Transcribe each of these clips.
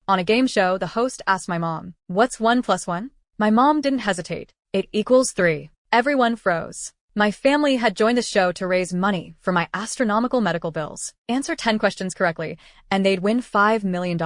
On a game show, the host asked my mom, "What's 1 plus 1?" My mom didn't hesitate. "It equals 3. Everyone froze. My family had joined the show to raise money for my astronomical medical bills. Answer 10 questions correctly, and they'd win $5 million.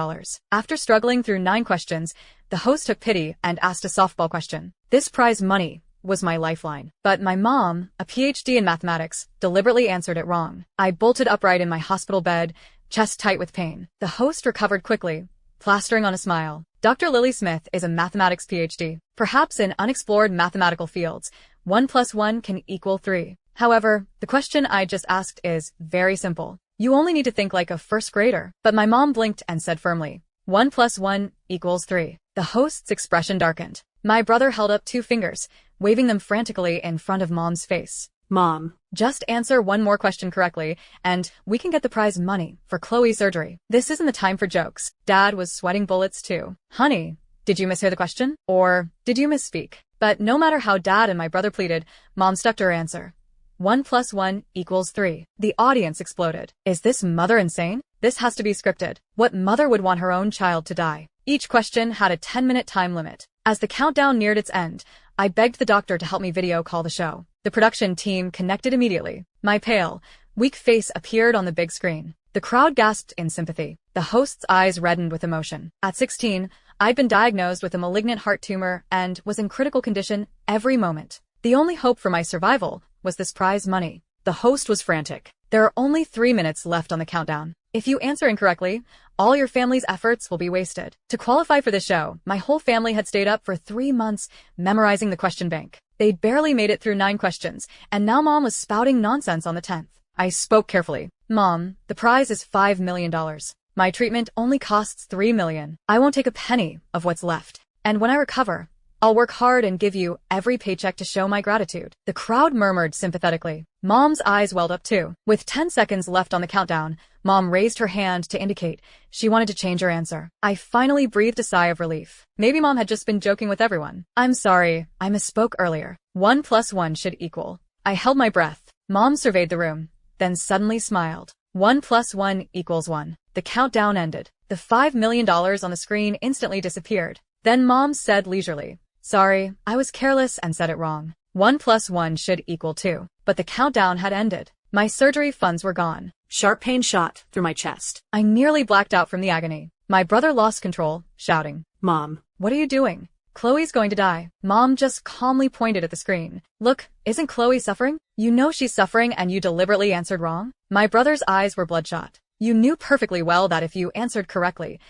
After struggling through 9 questions, the host took pity and asked a softball question. This prize money was my lifeline. But my mom, a PhD in mathematics, deliberately answered it wrong. I bolted upright in my hospital bed, chest tight with pain. The host recovered quickly, plastering on a smile. Dr. Lily Smith is a mathematics PhD. Perhaps in unexplored mathematical fields, 1 plus 1 can equal 3. However, the question I just asked is very simple. You only need to think like a first grader. But my mom blinked and said firmly, 1 plus 1 equals 3. The host's expression darkened. My brother held up 2 fingers, waving them frantically in front of Mom's face. Mom, Just answer one more question correctly, and we can get the prize money for Chloe's surgery. This isn't the time for jokes. Dad was sweating bullets too. Honey, did you mishear the question? Or did you misspeak? But no matter how Dad and my brother pleaded, Mom stuck to her answer. 1 plus 1 equals 3. The audience exploded. Is this mother insane? This has to be scripted. What mother would want her own child to die? Each question had a 10-minute time limit. As the countdown neared its end, I begged the doctor to help me video call the show. The production team connected immediately. My pale, weak face appeared on the big screen. The crowd gasped in sympathy. The host's eyes reddened with emotion. At 16, I'd been diagnosed with a malignant heart tumor and was in critical condition every moment. The only hope for my survival was this prize money. The host was frantic. There are only 3 minutes left on the countdown. If you answer incorrectly, all your family's efforts will be wasted. To qualify for the show, my whole family had stayed up for 3 months memorizing the question bank. They'd barely made it through 9 questions, and now Mom was spouting nonsense on the 10th. I spoke carefully. Mom, the prize is $5 million. My treatment only costs $3 million. I won't take a penny of what's left. And when I recover, I'll work hard and give you every paycheck to show my gratitude. The crowd murmured sympathetically. Mom's eyes welled up too. With 10 seconds left on the countdown, Mom raised her hand to indicate she wanted to change her answer. I finally breathed a sigh of relief. Maybe Mom had just been joking with everyone. I'm sorry, I misspoke earlier. 1 plus 1 should equal. I held my breath. Mom surveyed the room, then suddenly smiled. 1 plus 1 equals 1. The countdown ended. The $5 million on the screen instantly disappeared. Then Mom said leisurely, "Sorry, I was careless and said it wrong. 1 plus 1 should equal 2. But the countdown had ended. My surgery funds were gone. sharp pain shot through my chest. I nearly blacked out from the agony. My brother lost control, shouting, Mom, "What are you doing? Chloe's going to die." Mom just calmly pointed at the screen. "Look, isn't Chloe suffering? You know she's suffering and you deliberately answered wrong?" My brother's eyes were bloodshot. "You knew perfectly well that if you answered correctly,